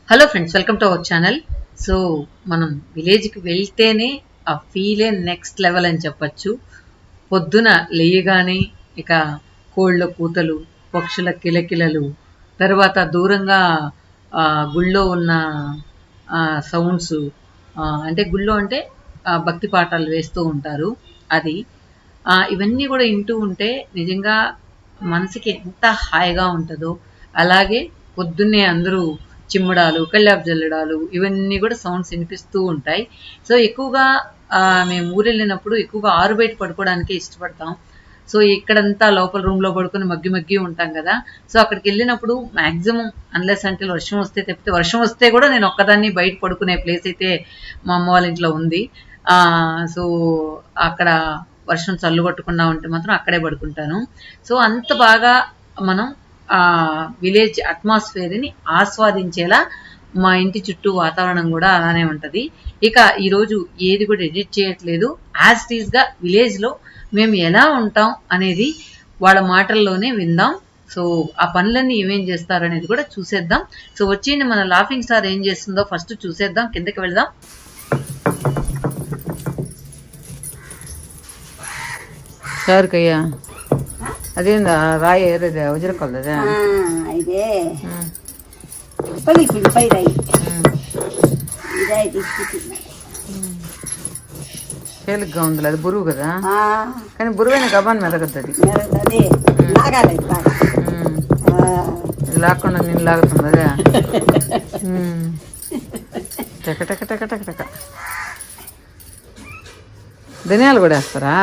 Hello friends, welcome to our channel. So మనం విలేజ్కి వెళ్తేనే ఆ ఫీలే నెక్స్ట్ లెవెల్ అని చెప్పచ్చు. పొద్దున లేయగానే ఇక కోళ్ళ కూతలు, పక్షుల కిలకిలలు, తర్వాత దూరంగా గుళ్ళో ఉన్న సౌండ్స్, అంటే గుళ్ళో అంటే భక్తి పాఠాలు వేస్తూ ఉంటారు. అది ఇవన్నీ కూడా వింటూ ఉంటే నిజంగా మనసుకి ఎంత హాయిగా ఉంటుందో. అలాగే పొద్దున్నే అందరూ చిమ్మడాలు, కళ్ళాపు జల్లడాలు, ఇవన్నీ కూడా సౌండ్స్ వినిపిస్తూ ఉంటాయి. సో ఎక్కువగా మేము ఊరు వెళ్ళినప్పుడు ఎక్కువగా ఆరు బయట పడుకోవడానికే ఇష్టపడతాం. సో ఇక్కడంతా లోపల రూమ్లో పడుకొని మగ్గి ఉంటాం కదా. సో అక్కడికి వెళ్ళినప్పుడు మ్యాక్సిమం అన్లెస్ అంటే వర్షం వస్తే తప్పితే, వర్షం వస్తే కూడా నేను ఒక్కదాన్ని బయట పడుకునే ప్లేస్ అయితే మా అమ్మ వాళ్ళ ఇంట్లో ఉంది. సో అక్కడ వర్షం చల్లు కొట్టకుండా ఉంటే మాత్రం అక్కడే పడుకుంటాను. సో అంత బాగా మనం విలేజ్ అట్మాస్ఫియర్ని ఆస్వాదించేలా మా ఇంటి చుట్టూ వాతావరణం కూడా అలానే ఉంటుంది. ఇక ఈరోజు ఏది కూడా ఎడిట్ చేయట్లేదు, యాజ్ ఇట్ ఈస్గా విలేజ్లో మేము ఎలా ఉంటాం అనేది వాళ్ళ మాటల్లోనే విందాం. సో ఆ పనులన్నీ ఏమేం చేస్తారు అనేది కూడా చూసేద్దాం. సో వచ్చేయండి, మన లాఫింగ్ స్టార్ ఏం చేస్తుందో ఫస్ట్ చూసేద్దాం. కిందకి వెళ్దాం. సార్కయ్యా అదేందా రాయి ఏరేది వజ్రకల్లదా? ఇదే పై రాయి తేలిగ్గా ఉందిలే, అది బరువు కదా. కానీ బరువైన గబాన్ మెదగద్దు, అది లాక్కుండా నేను లాగుతుంది అదే. టక టక టక టక టక. ధనియాలు కూడా వేస్తారా?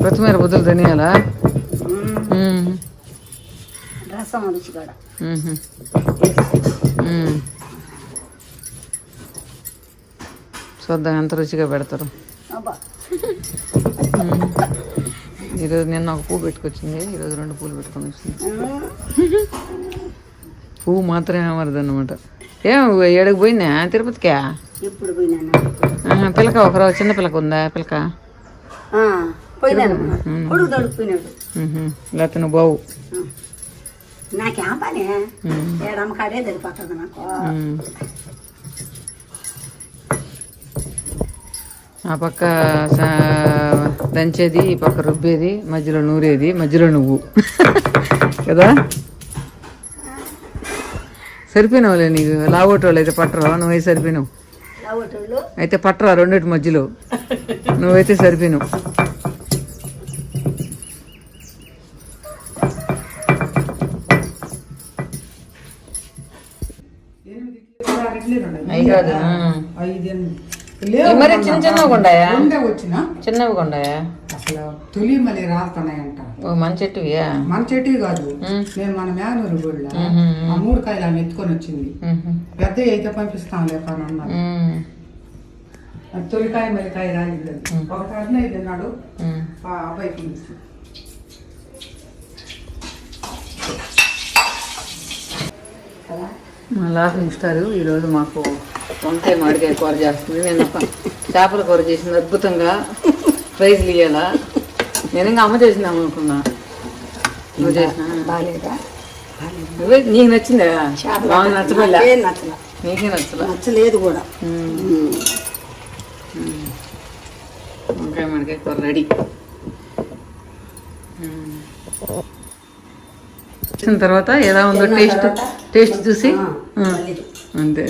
కొత్తిమీర బుద్ధులు ధనియాలా? రసం రుచి కూడా. చూద్దాం ఎంత రుచిగా పెడతారు. ఈరోజు నిన్న ఒక పువ్వు పెట్టుకొచ్చింది, ఈరోజు 2 పూలు పెట్టుకొని వచ్చింది. పువ్వు మాత్రమే అమరదన్నమాట. ఏం ఏడకి పోయినా తిరుపతికా? ఎప్పుడు పోయినా పిల్లక ఒకరోజు చిన్న పిల్లక ఉందా? పిల్లక లేకపోతే నువ్వు బావు నాకేం పని, ఏడమ్మ కాడే సరిపోతుంది నాకు. ఆ పక్క దంచేది, ఈ పక్క రుబ్బేది, మధ్యలో నూరేది, మధ్యలో నువ్వు కదా. సరిపోయినావులే నీకు. లావోటోళ్ళు అయితే పట్టరు, నువ్వైతే సరిపోయినావు. అయితే పట్టరా రెండింటి మధ్యలో, నువ్వైతే సరిపోయినావు. అవి కాదు మరి చిన్నగా ఉండాయా? చిన్నవి ఉండాయా? అసలు తొలి మళ్ళీ రాలుతున్నాయంట. మన చెట్టువియా? మన చెట్టువి కాదు, నేను మన మేనూరు గుళ్ళ ఆ 3 కాయలు ఆమె ఎత్తుకొని వచ్చింది. పెద్ద అయితే పంపిస్తాం లేకని అన్నారు. తొలికాయ మల్లికాయ రాలేదు. ఒకటి 15 తిన్నాడు ఆ అబ్బాయికి. మా లాఫింగ్ స్టార్ ఈరోజు మాకు వంకాయ మామిడికాయ కూర చేస్తుంది. నేను చేపల కూర చేసింది అద్భుతంగా. ప్రైజ్లు ఇవ్వాలా? నేను ఇంకా అమ్మ చేసిందాం అనుకున్నా. నువ్వు చేసినా బాగాలేదా? నీకు నచ్చిందా? బాగా నచ్చలే? నీకే నచ్చలేదు కూడా. వంకాయ మామిడికాయ కూర రెడీ. వచ్చిన తర్వాత ఎలా ఉందో టేస్ట్ చూసి అంతే.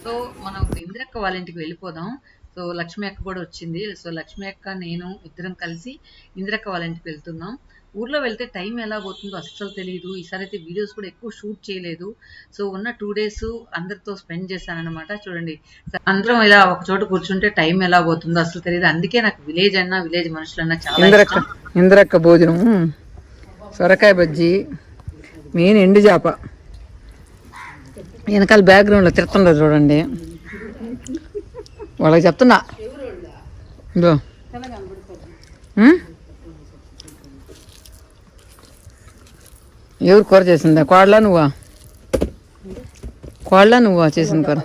సో మనం ఇంద్రక్క వాళ్ళ ఇంటికి వెళ్ళిపోదాం. సో లక్ష్మి అక్క కూడా వచ్చింది. సో లక్ష్మి అక్క నేను ఇద్దరం కలిసి ఇంద్రక్క వాళ్ళ ఇంటికి వెళ్తున్నాం. ఊర్లో వెళ్తే టైం ఎలా పోతుందో అస్సలు తెలియదు. ఈసారి అయితే వీడియోస్ కూడా ఎక్కువ షూట్ చేయలేదు. సో ఉన్న 2 days అందరితో స్పెండ్ చేశానమాట. చూడండి, అందరం ఇలా ఒక చోట కూర్చుంటే టైం ఎలా పోతుందో అసలు తెలియదు. అందుకే నాకు విలేజ్ అన్నా, విలేజ్ మనుషులన్నా చాలా. ఇంద్రక్క భోజనం, సొరకాయ బజ్జీ, మెయిన్ ఎండు చేప. వెనకాల బ్యాక్గ్రౌండ్లో తిరుతుండదు చూడండి. వాళ్ళకి చెప్తున్నా ఇదో. ఎవరు కూర చేసిందా? కోడలా నువ్వా? చేసింది కూర?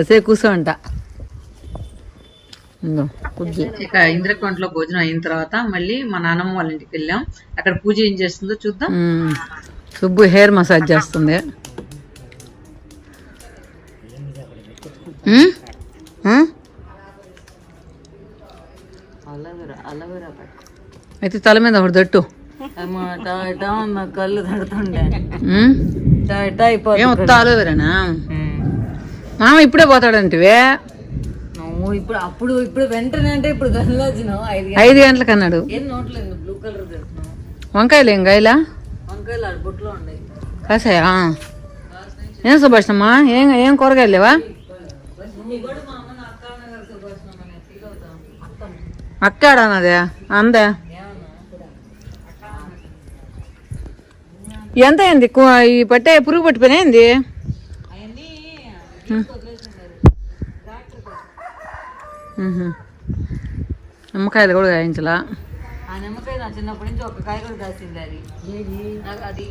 అసే కూర్చో అంట. ఇందో కుజ్జి. ఇక ఇంద్రకొండలో భోజనం అయిన తర్వాత మళ్ళీ మా నాన్నమ్మ వాళ్ళ ఇంటికి వెళ్ళాం. అక్కడ పూజ ఏం చేస్తుందో చూద్దాం. సుబ్బు హెయిర్ మసాజ్ చేస్తుంది. అయితే తల మీద ఒకటి తట్టు. కళ్ళు తడుతుండే ఏం వస్తా అలోవేరానా? మామ ఇప్పుడే పోతాడంటివే. నువ్వు ఇప్పుడు అప్పుడు వెంటనే అంటే ఇప్పుడు 5 గంటలకు అన్నాడు. బ్లూ కలర్ వంకాయలు ఏం గాయలా? వంకాయలు బొట్లో ఉన్నాయి. కాసాయా? ఏం సుభాషమ్మా, ఏం కూరగాయలు లేవా? అక్కాడన్నదే అందే. ఎంత అయింది ఈ పట్టే? పురుగు పట్టిపోయినా ఏంది? నిమ్మకాయలు కూడా కాయించలా? ఆ నిమ్మకాయ నా చిన్నప్పటి నుంచి ఒక కాయ కూడా కాసింది. అది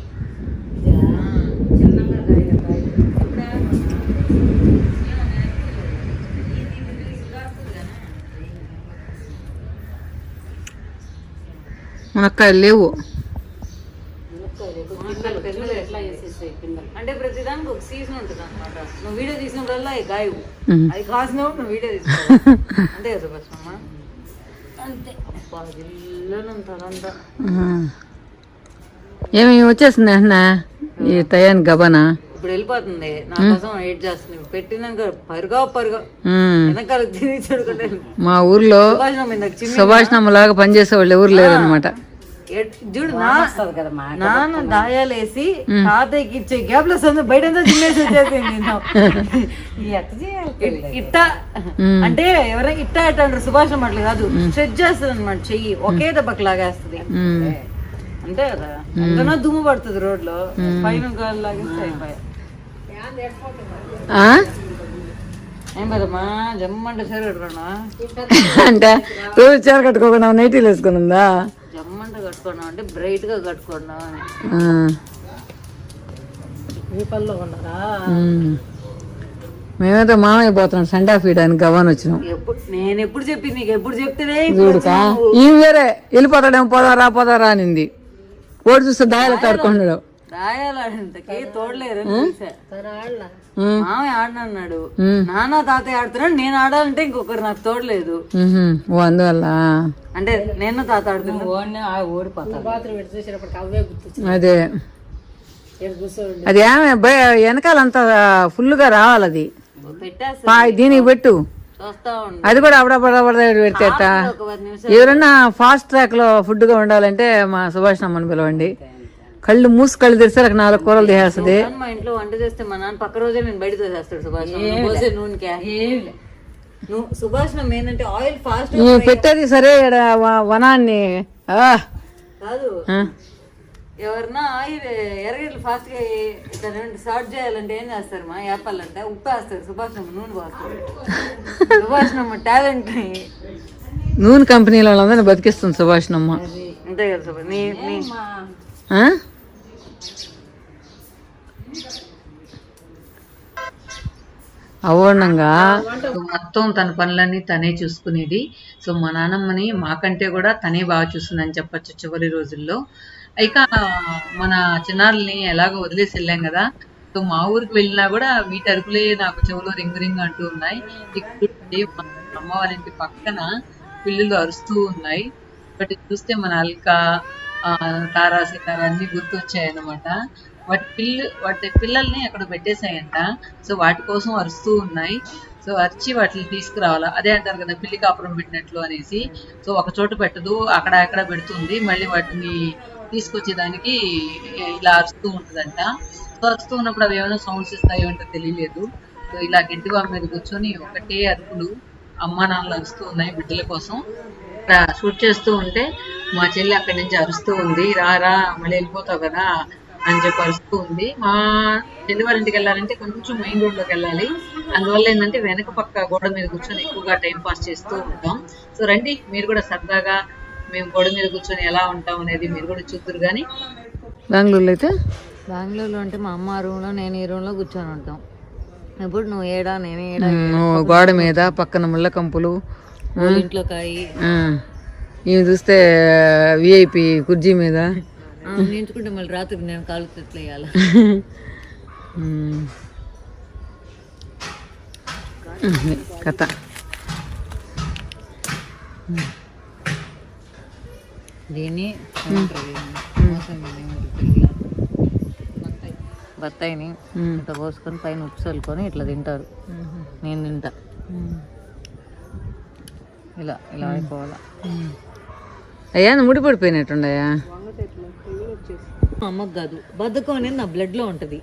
మునక్కాయలు లేవు. అంటే ప్రతిదానికి ఒక సీజన్ ఉంటుంది అనమాట. నువ్వు వీడియో తీసినప్పుడల్లా గాయవు, అది కాసినప్పుడు నువ్వు వీడియో తీసుకో. అంతే కదా బస్సమ్మ? అంతే. ఏమి వచ్చేసింది అంటున్నా ఈ తయాని గబనా? ఇప్పుడు వెళ్ళిపోతుంది. నా కోసం వెయిట్ చేస్తుంది. పెట్టినాక పరుగా వెనకాల తిరిగి చూడుకుంటే. మా ఊర్లో సుభాష్ లాగా పనిచేసే వాళ్ళు ఎవరు లేరు అనమాట. చూడు నాన్న దాయాలేసి తాతయ్యకి ఇచ్చే గ్యాప్ లో బయట చిన్నేసి వచ్చేసింది. ఇట్ట అంటే ఎవరైనా ఇట్ట అంటారు. సుభాష్ అట్లా కాదు, స్ట్రెచ్ చేస్తుంది అనమాట. చెయ్యి ఒకే దెబ్బకి లాగేస్తుంది. అంతే కదా, ఎంతనా దుమ్ము పడుతుంది రోడ్ లో. పైన గాలి లాగేస్తే అయిపోయా. ఏం కదమ్మా జమ్మంటే చీర కట్టుకున్నా అంటే రోజు చీర కట్టుకోకుండా నైటీలు వేసుకున్నా. జమ్మంటే కట్టుకున్నాం అంటే బ్రైట్ గా కట్టుకున్నాం అని. ఈ పనిలో ఉన్నారా? మేమైతే మామయ్య పోతున్నాం సండా ఫీడానికి గవాన్ వచ్చినాం. నేను ఎప్పుడు చెప్పి నీకు ఎప్పుడు చెప్తేనే చూడుకా ఈ వేరే వెళ్ళిపోతాడేమో పోదారా అనింది. ఓడి చూస్తే దాయాలు తడుకున్నాడు. దాయాలంతకి తోడలేరు మామయ్య ఆడనన్నాడు. నాన్న తాతయ్య ఆడుతున్నాడు, నేను ఆడాలంటే ఇంకొకరు నాకు తోడలేదు. అందువల్ల అంటే నేను తాత ఆడుతున్నా అదే. అది ఏమే వెనకాలంతా ఫుల్ గా రావాలి. అది దీనికి పెట్టు. అది కూడా అప్పుడప్పుడు పెడితే ఎవరన్నా ఫాస్ట్ ట్రాక్ లో ఫుడ్ గా ఉండాలంటే మా సుభాష్ అమ్మని పిలవండి. కళ్ళు మూసి కళ్ళు తెరిస్తే 4 కూరలు తీసేస్తుంది. మా ఇంట్లో వంట చేస్తే మా నాన్న పక్క రోజే నేను బయట చేస్తాడు. సుభాష్ నూనె సుభాష్ ఏంటంటే ఆయిల్ ఫాస్ట్ పెట్టేది సరే. వనాన్ని కాదు, ఎవరన్నా ఆయిల్ ఎర్రగడ్డలు ఫాస్ట్ గా షార్ట్ చేయాలంటే ఏం చేస్తారు? మా యాపాలంటే ఉప్పు వేస్తారు. సుభాష్ నూనె పోస్తారు. సుభాష్ టాలెంట్ నూనె కంపెనీల వాళ్ళందరినీ బతికిస్తుంది సుభాష్ అమ్మ. అంతే కదా సుభాష్? అవ్వడంగా మొత్తం తన పనులన్నీ తనే చూసుకునేది. సో మా నాన్నమ్మని మాకంటే కూడా తనే బాగా చూస్తుందని చెప్పచ్చు చివరి రోజుల్లో. ఇక మన చిన్నారుల్ని ఎలాగో వదిలేసి వెళ్ళాం కదా. సో మా ఊరికి వెళ్ళినా కూడా వీటి అరుపులే నాకు చెవులో రింగ్ అంటూ ఉన్నాయి. ఇక్కడ అమ్మ వాళ్ళ ఇంటి పక్కన పిల్లులు అరుస్తూ ఉన్నాయి. బట్ చూస్తే మన అల్క తారా సితారా అన్ని గుర్తొచ్చాయి అన్నమాట. వాటి పిల్లల్ని అక్కడ పెట్టేశాయంట. సో వాటి కోసం అరుస్తూ ఉన్నాయి. సో అరిచి వాటిని తీసుకురావాలా. అదే అంటారు కదా పిల్లి కాపురం పెట్టినట్లు అనేసి. సో ఒక చోట పెట్టదు, అక్కడ పెడుతుంది. మళ్ళీ వాటిని తీసుకొచ్చేదానికి ఇలా అరుస్తూ ఉంటుందంట. సో అరుస్తూ ఉన్నప్పుడు అవి ఏమైనా సౌండ్స్ ఇస్తాయో అంటే తెలియలేదు. సో ఇలా గట్టిగా మీద కూర్చొని ఒకటే అరుపులు అమ్మా నాన్నలు అరుస్తూ ఉన్నాయి బిడ్డల కోసం. ఇక్కడ షూట్ చేస్తూ ఉంటే మా చెల్లి అక్కడి నుంచి అరుస్తూ ఉంది, రా మళ్ళీ వెళ్ళిపోతావు కదా అని చెప్పి అరుస్తూ ఉంది. మా చెల్లి వాళ్ళ ఇంటికి వెళ్ళాలంటే కొంచెం మెయిన్ రోడ్ లోకి వెళ్ళాలి. అందువల్ల ఏంటంటే వెనక పక్క గోడ మీద కూర్చొని ఎక్కువగా టైం పాస్ చేస్తూ ఉంటాం. సో రండి మీరు కూడా సరదాగా మేము గోడ మీద కూర్చొని ఎలా ఉంటాం అనేది మీరు కూడా చూద్దరు. కానీ బెంగళూరులో అంటే మా అమ్మ రూమ్ లో నేను ఈ రూమ్ లో కూర్చొని ఉంటాం. ఇప్పుడు నువ్వు ఏడా నేను ఏడా గోడ మీద పక్కన ముళ్ళ కంపులు వాళ్ళ ఇంట్లో కాయి ఇవి చూస్తే విఐపి కుర్జీ మీద నేర్చుకుంటే మళ్ళీ రాత్రి నేను కాలు ఎట్లా వేయాలి. కథ దీన్ని బత్తాయిని ఇట్లా పోసుకొని పైన ఉప్పు చల్లుకొని ఇట్లా తింటారు. నేను తింటా ఇలా ఇలా అయిపోవాలా. అయ్యా ముడి పడిపోయినట్టుండయా. అమ్మకు కాదు, బద్దకం అనేది నా బ్లడ్ లో ఉంటది.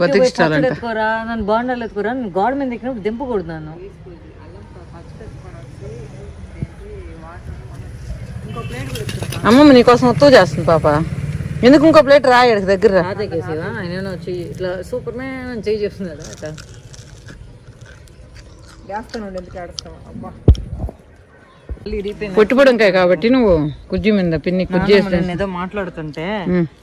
బతికిస్తారంట. ఎత్తుకోరా నన్ను బాండాలు ఎత్తుకోరా, నేను గోడ మీద ఎక్కినప్పుడు దింపకూడదు నన్ను. అమ్మమ్మ నీకోసం ఉత్తు చేస్తుంది పాప. ఎందుకు ఇంకో ప్లేట్ రా ఇక్కడికి దగ్గర రా. రాదేకేసేవా ఆయన వచ్చి ఇట్లా సూపర్ మ్యాన్ చేయి చెప్తున్నాడు. అట్లా పొట్టిపడంకాయ కాబట్టి నువ్వు కుజ్జి మీద పిన్ని కుజ్జి నేను ఏదో మాట్లాడుతుంటే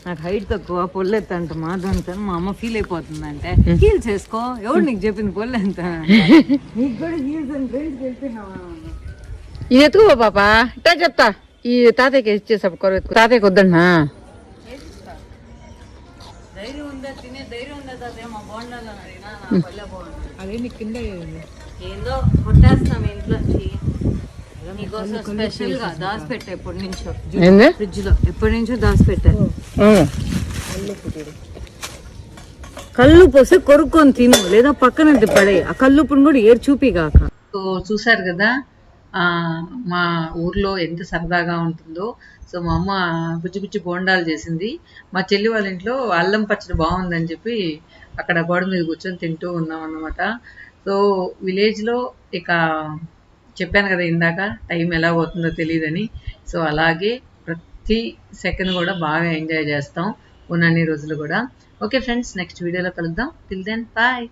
నాకు హైట్ తక్కువ పొల్లెత్త అంటమా దాంతో మా అమ్మ ఫీల్ అయిపోతుంది. అంటే హీల్స్ వేసుకో, ఎవరు నీకు చెప్పింది పొల్లెంత నీకు కూడా హీల్స్ అని ఫ్రెండ్స్ చెప్పినావా? ఇది ఎత్తుకో పాప, ఇట్టా చెప్తా. ఈ తాతయ్యకి ఇచ్చేసాపు కొర ఎత్తుకో. తాతయ్యకి వద్దన్నా ధైర్యం ఉందా, తినే ధైర్యం ఉందా తాతయ్య? మా బాగుండాలని అడిగినా నా పల్లె బాగుంది. అదే నీకు కింద ఏందో కొట్టేస్తాం ఇంట్లో. నీకోసం స్పెషల్ గా దాచిపెట్టా ఎప్పటి నుంచో ఫ్రిడ్జ్ లో, ఎప్పటి నుంచో దాచిపెట్టా. కళ్ళు పోసి కొరుక్కొని తిను, లేదా పక్కన పడే. ఆ కల్లుపుని కూడా ఏరు చూపిగాక. సో చూసారు కదా మా ఊర్లో ఎంత సరదాగా ఉంటుందో. సో మా అమ్మ బుజ్జి బుజ్జి బోండాలు చేసింది. మా చెల్లి వాళ్ళ ఇంట్లో అల్లం పచ్చడి బాగుందని చెప్పి అక్కడ గోడ మీద కూర్చొని తింటూ ఉన్నాం అన్నమాట. సో విలేజ్లో ఇక చెప్పాను కదా ఇందాక, టైం ఎలా పోతుందో తెలియదని. సో అలాగే ప్రతి సెకండ్ కూడా బాగా ఎంజాయ్ చేస్తాం ఉన్నన్ని రోజులు కూడా. ఓకే ఫ్రెండ్స్, నెక్స్ట్ వీడియోలో కలుద్దాం. Till then bye.